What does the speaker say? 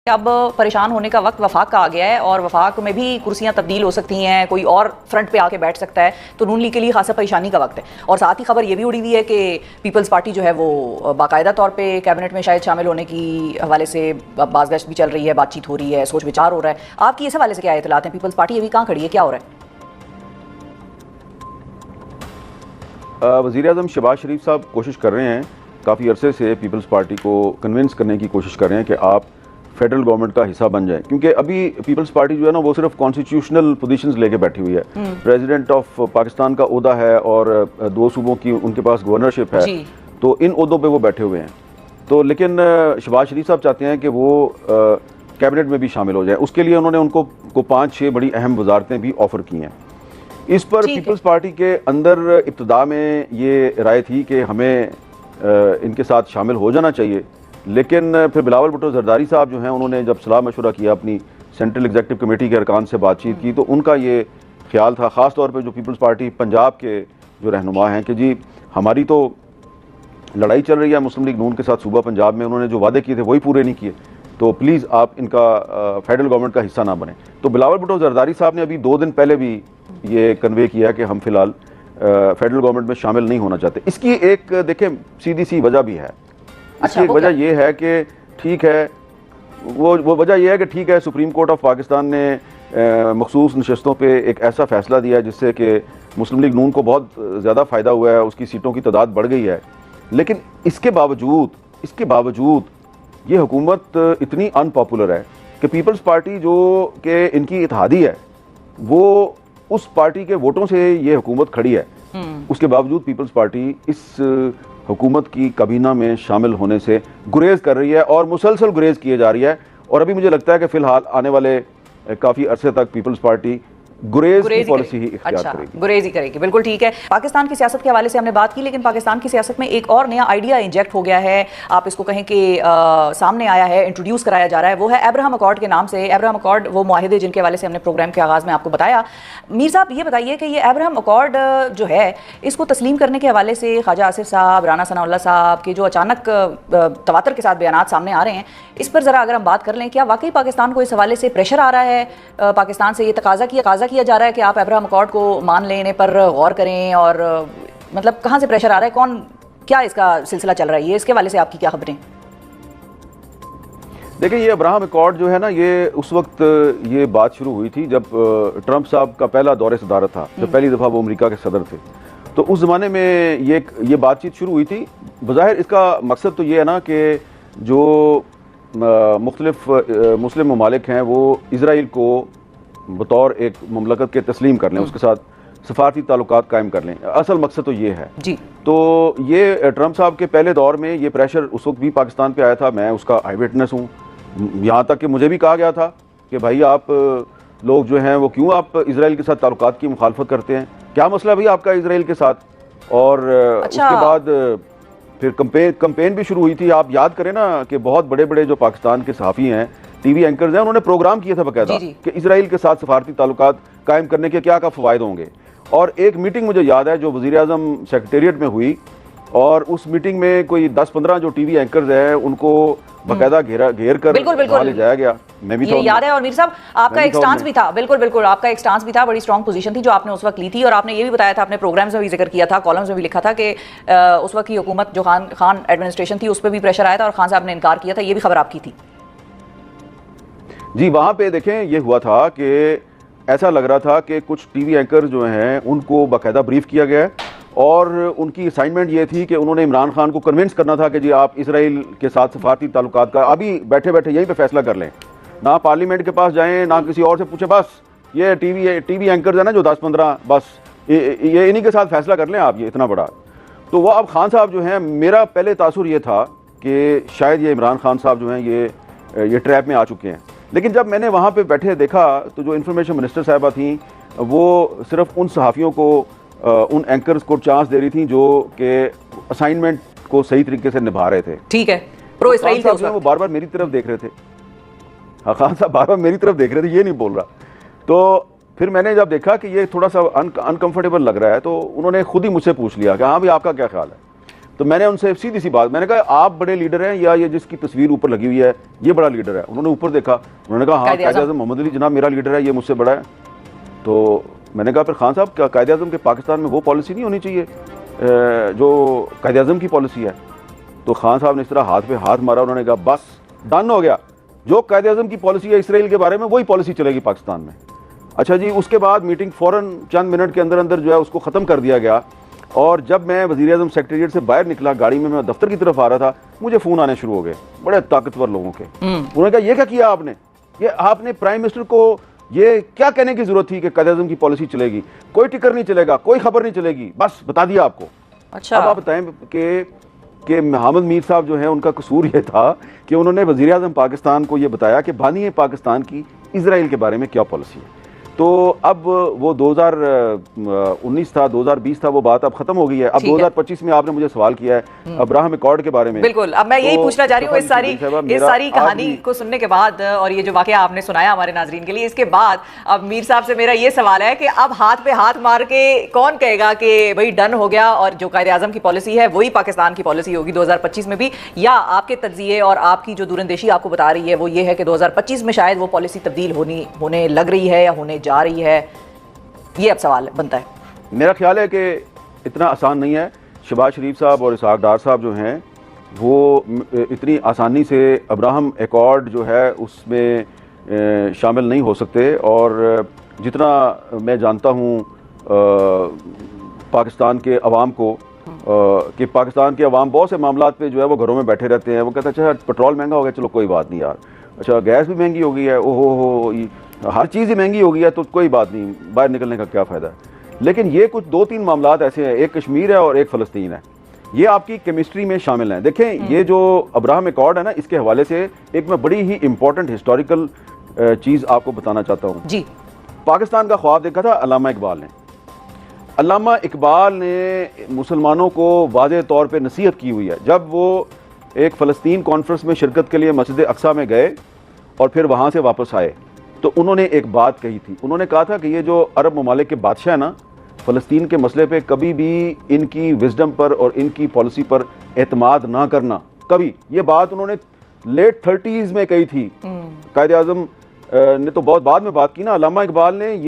اب پریشان ہونے کا وقت وفاق کا آ گیا ہے اور وفاق میں بھی کرسیاں تبدیل ہو سکتی ہیں، کوئی اور فرنٹ پہ آ کے بیٹھ سکتا ہے، تو نون لیگ کے لیے خاصا پریشانی کا وقت ہے۔ اور ساتھ ہی خبر یہ بھی اڑی ہوئی ہے کہ پیپلز پارٹی جو ہے وہ باقاعدہ طور پہ کیبنٹ میں شاید شامل ہونے کی حوالے سے باز گشت بھی چل رہی ہے، بات چیت ہو رہی ہے، سوچ وچار ہو رہا ہے۔ آپ کی اس حوالے سے کیا اطلاعات ہیں؟ پیپلز پارٹی ابھی کہاں کھڑی ہے، کیا ہو رہا ہے؟ وزیر اعظم شہباز شریف صاحب کوشش کر رہے ہیں کافی عرصے سے پیپلز پارٹی کو کنونس کرنے کی کوشش کر رہے ہیں کہ آپ فیڈرل گورنمنٹ کا حصہ بن جائیں، کیونکہ ابھی پیپلز پارٹی جو ہے نا وہ صرف کانسٹیٹیوشنل پوزیشنز لے کے بیٹھی ہوئی ہے۔ پریزیڈنٹ آف پاکستان کا عہدہ ہے اور 2 صوبوں کی ان کے پاس گورنرشپ ہے، تو ان عہدوں پہ وہ بیٹھے ہوئے ہیں۔ تو لیکن شہباز شریف صاحب چاہتے ہیں کہ وہ کیبنٹ میں بھی شامل ہو جائیں، اس کے لیے انہوں نے ان کو 5-6 بڑی اہم وزارتیں بھی آفر کی ہیں۔ اس پر پیپلز پارٹی کے اندر ابتدا میں یہ رائے تھی کہ ہمیں ان کے ساتھ شامل ہو جانا چاہیے، لیکن پھر بلاول بھٹو زرداری صاحب جو ہیں انہوں نے جب صلاح مشورہ کیا اپنی سینٹرل ایگزیکٹو کمیٹی کے ارکان سے بات چیت کی، تو ان کا یہ خیال تھا، خاص طور پہ جو پیپلز پارٹی پنجاب کے جو رہنما ہیں، کہ جی ہماری تو لڑائی چل رہی ہے مسلم لیگ نون کے ساتھ صوبہ پنجاب میں، انہوں نے جو وعدے کیے تھے وہی پورے نہیں کیے، تو پلیز آپ ان کا فیڈرل گورنمنٹ کا حصہ نہ بنیں۔ تو بلاول بھٹو زرداری صاحب نے ابھی 2 دن پہلے بھی یہ کنوے کیا کہ ہم فی الحال فیڈرل گورنمنٹ میں شامل نہیں ہونا چاہتے۔ اس کی ایک دیکھیں سیدھی سی وجہ بھی ہے، اس کی ایک وجہ یہ ہے کہ ٹھیک ہے، وہ وجہ یہ ہے کہ ٹھیک ہے سپریم کورٹ آف پاکستان نے مخصوص نشستوں پہ ایک ایسا فیصلہ دیا جس سے کہ مسلم لیگ نون کو بہت زیادہ فائدہ ہوا ہے، اس کی سیٹوں کی تعداد بڑھ گئی ہے، لیکن اس کے باوجود یہ حکومت اتنی ان پاپولر ہے کہ پیپلز پارٹی جو کہ ان کی اتحادی ہے، وہ اس پارٹی کے ووٹوں سے یہ حکومت کھڑی ہے، اس کے باوجود پیپلز پارٹی اس حکومت کی کابینہ میں شامل ہونے سے گریز کر رہی ہے اور مسلسل گریز کیے جا رہی ہے، اور ابھی مجھے لگتا ہے کہ فی الحال آنے والے کافی عرصے تک پیپلز پارٹی گریز کی پالیسی ہی اختیار کرے گی۔ گریز ہی کرے گی، بالکل ٹھیک ہے۔ پاکستان کی سیاست کے حوالے سے ہم نے بات کی، لیکن پاکستان کی سیاست میں ایک اور نیا آئیڈیا انجیکٹ ہو گیا ہے، آپ اس کو کہیں کہ سامنے آیا ہے، انٹروڈیوس کرایا جا رہا ہے، وہ ہے ابراہم اکارڈ کے نام سے۔ ابراہم اکارڈ وہ معاہدے جن کے حوالے سے ہم نے پروگرام کے آغاز میں آپ کو بتایا۔ میر صاحب یہ بتائیے کہ یہ ابراہم اکارڈ جو ہے اس کو تسلیم کرنے کے حوالے سے خواجہ آصف صاحب، رانا ثناء اللہ صاحب کے جو اچانک تواتر کے ساتھ بیانات سامنے آ رہے ہیں، اس پر ذرا اگر ہم بات کر لیں، کیا واقعی پاکستان کو اس حوالے سے پریشر آ رہا ہے؟ پاکستان سے یہ تقاضا کیا جا رہا ہے کہ آپ ابراہم اکارڈ کو مان لیں، انہیں پر غور کریں، اور مطلب کہاں سے پریشر آ رہا ہے؟ کیا اس کا سلسلہ چل رہا ہے؟ اس کے حوالے سے آپ کی کیا خبریں؟ دیکھیں یہ ابراہم اکارڈ جو ہے نا، یہ اس وقت یہ بات شروع ہوئی تھی جب ٹرمپ صاحب کا پہلا دور صدارت تھا، جب پہلی دفعہ وہ امریکہ کے صدر تھے، تو اس زمانے میں یہ بات چیت شروع ہوئی تھی۔ بظاہر اس کا مقصد تو یہ ہے نا کہ جو مختلف مسلم ممالک ہیں وہ اسرائیل کو بطور ایک مملکت کے تسلیم کر لیں، اس کے ساتھ سفارتی تعلقات قائم کر لیں، اصل مقصد تو یہ ہے جی۔ تو یہ ٹرمپ صاحب کے پہلے دور میں یہ پریشر اس وقت بھی پاکستان پہ آیا تھا، میں اس کا آئی وٹنس ہوں، یہاں تک کہ مجھے بھی کہا گیا تھا کہ بھائی آپ لوگ جو ہیں وہ کیوں آپ اسرائیل کے ساتھ تعلقات کی مخالفت کرتے ہیں، کیا مسئلہ بھائی آپ کا اسرائیل کے ساتھ؟ اور اس کے بعد پھر کمپین بھی شروع ہوئی تھی۔ آپ یاد کریں نا کہ بہت بڑے بڑے جو پاکستان کے صحافی ہیں، ٹی وی اینکرز ہیں، انہوں نے پروگرام کیا تھا باقاعدہ کہ اسرائیل کے ساتھ سفارتی تعلقات قائم کرنے کے کیا فوائد ہوں گے۔ اور ایک میٹنگ مجھے یاد ہے جو وزیر اعظم سیکریٹریٹ میں ہوئی، اور اس میٹنگ میں کوئی 10-15 جو ٹی وی اینکرز ہیں ان کو باقاعدہ گھیر کر لے جایا گیا۔ میں بھی یاد ہے، اور میر صاحب آپ کا ایک سٹانس بھی تھا، بالکل آپ کا ایک سٹانس بھی تھا، بڑی اسٹرانگ پوزیشن تھی جو آپ نے اس وقت لی تھی، اور آپ نے یہ بھی بتایا تھا، اپنے پروگرامز میں بھی ذکر کیا تھا، کالمز میں بھی لکھا تھا کہ اس وقت کی حکومت جو خان ایڈمنسٹریشن تھی اس پہ بھی پریشر آیا تھا اور خان صاحب نے انکار کیا تھا، یہ بھی خبر آپ کی تھی۔ جی وہاں پہ دیکھیں یہ ہوا تھا کہ ایسا لگ رہا تھا کہ کچھ ٹی وی اینکر جو ہیں ان کو باقاعدہ بریف کیا گیا ہے، اور ان کی اسائنمنٹ یہ تھی کہ انہوں نے عمران خان کو کنونس کرنا تھا کہ جی آپ اسرائیل کے ساتھ سفارتی تعلقات کا ابھی بیٹھے یہیں پہ فیصلہ کر لیں، نہ پارلیمنٹ کے پاس جائیں، نہ کسی اور سے پوچھیں، بس یہ ٹی وی اینکرز ہیں نا جو 10-15، بس یہ انہی کے ساتھ فیصلہ کر لیں آپ، یہ اتنا بڑا۔ تو وہ اب خان صاحب جو ہیں، میرا پہلے تاثر یہ تھا کہ شاید یہ عمران خان صاحب جو ہیں یہ ٹریپ میں آ چکے ہیں، لیکن جب میں نے وہاں پہ بیٹھے دیکھا تو جو انفارمیشن منسٹر صاحبہ تھیں وہ صرف ان صحافیوں کو، ان اینکرز کو چانس دے رہی تھیں جو کہ اسائنمنٹ کو صحیح طریقے سے نبھا رہے تھے۔ ٹھیک ہے، پرو اسرائیل تھے، وہ بار بار میری طرف دیکھ رہے تھے، خان صاحب بار بار میری طرف دیکھ رہے تھے، یہ نہیں بول رہا۔ تو پھر میں نے جب دیکھا کہ یہ تھوڑا سا انکمفرٹیبل لگ رہا ہے، تو انہوں نے خود ہی مجھ سے پوچھ لیا کہ ہاں بھی آپ کا کیا خیال ہے؟ تو میں نے ان سے سیدھی سی بات، میں نے کہا آپ بڑے لیڈر ہیں یا یہ جس کی تصویر اوپر لگی ہوئی ہے یہ بڑا لیڈر ہے؟ انہوں نے اوپر دیکھا، انہوں نے کہا ہاں قائد اعظم محمد علی جناب میرا لیڈر ہے، یہ مجھ سے بڑا ہے. تو میں نے کہا پھر خان صاحب کیا قائد اعظم کے پاکستان میں وہ پالیسی نہیں ہونی چاہیے جو قائد اعظم کی پالیسی ہے؟ تو خان صاحب نے اس طرح ہاتھ پہ ہاتھ مارا، انہوں نے کہا بس ڈن ہو گیا، جو قائد اعظم کی پالیسی ہے اسرائیل کے بارے میں وہی پالیسی چلے گی پاکستان میں. اچھا جی، اس کے بعد میٹنگ فوراً چند منٹ کے اندر اندر جو ہے اس کو ختم کر دیا گیا. اور جب میں وزیر اعظم سیکریٹریٹ سے باہر نکلا گاڑی میں دفتر کی طرف آ رہا تھا، مجھے فون آنے شروع ہو گئے بڑے طاقتور لوگوں کے. انہوں نے کہا یہ کیا کیا آپ نے، یہ آپ نے پرائم منسٹر کو یہ کیا کہنے کی ضرورت تھی کہ قائد اعظم کی پالیسی چلے گی، کوئی ٹکر نہیں چلے گا، کوئی خبر نہیں چلے گی، بس بتا دیا آپ کو. اچھا اب آپ بتائیں کہ محمد میر صاحب جو ہیں ان کا قصور یہ تھا کہ انہوں نے وزیر اعظم پاکستان کو یہ بتایا کہ بانی پاکستان کی اسرائیل کے بارے میں کیا پالیسی ہے. تو اب وہ 2019 تھا 2020 تھا، وہ بات اب ختم ہو گئی ہے. اب 2025 میں آپ نے مجھے سوال کیا ہے ابراہم ایکارڈ کے بارے میں. بالکل، اب میں یہی پوچھنا چاہ رہی ہوں اس ساری کہانی کو سننے کے بعد اور یہ جو واقعہ آپ نے سنایا ہمارے ناظرین کے لیے، اس کے بعد اب میر صاحب سے میرا یہ سوال ہے کہ اب ہاتھ پہ ہاتھ مار کے کون کہے گا کہ بھائی ڈن ہو گیا اور جو قائد اعظم کی پالیسی ہے وہی پاکستان کی پالیسی ہوگی 2025 میں بھی، یا آپ کے تجزیے اور آپ کی جو دوراندیشی آپ کو بتا رہی ہے وہ یہ ہے کہ 2025 میں شاید وہ پالیسی تبدیل ہونے لگ رہی ہے یا ہونے جا رہی ہے؟ یہ اب سوال بنتا ہے. میرا خیال ہے کہ اتنا آسان نہیں ہے. شہباز شریف صاحب اور اسحاق ڈار صاحب جو ہیں وہ اتنی آسانی سے ابراہم ایکارڈ جو ہے اس میں شامل نہیں ہو سکتے. اور جتنا میں جانتا ہوں پاکستان کے عوام کو کہ پاکستان کے عوام بہت سے معاملات پہ جو ہے وہ گھروں میں بیٹھے رہتے ہیں. وہ کہتے ہیں اچھا پٹرول مہنگا ہو گیا، چلو کوئی بات نہیں یار، اچھا گیس بھی مہنگی ہو گئی ہے، او ہو ہر چیز ہی مہنگی ہو گئی ہے تو کوئی بات نہیں، باہر نکلنے کا کیا فائدہ ہے. لیکن یہ کچھ 2-3 معاملات ایسے ہیں، ایک کشمیر ہے اور ایک فلسطین ہے، یہ آپ کی کیمسٹری میں شامل ہیں. دیکھیں یہ جو ابراہم ایکارڈ ہے نا، اس کے حوالے سے ایک میں بڑی ہی امپورٹنٹ ہسٹوریکل چیز آپ کو بتانا چاہتا ہوں. جی، پاکستان کا خواب دیکھا تھا علامہ اقبال نے. علامہ اقبال نے مسلمانوں کو واضح طور پہ نصیحت کی ہوئی ہے. جب وہ ایک فلسطین کانفرنس میں شرکت کے لیے مسجد اقصیٰ میں گئے اور پھر وہاں سے واپس آئے تو انہوں نے ایک بات کہی تھی. انہوں نے کہا تھا کہ یہ جو عرب ممالک کے بادشاہ ہیں نا، فلسطین کے مسئلے پہ کبھی بھی ان کی وزڈم پر اور ان کی پالیسی پر اعتماد نہ کرنا کبھی. یہ بات انہوں نے لیٹ 30s میں کہی تھی. قائد اعظم نے تو بہت بعد میں بات کی نا. علامہ اقبال نے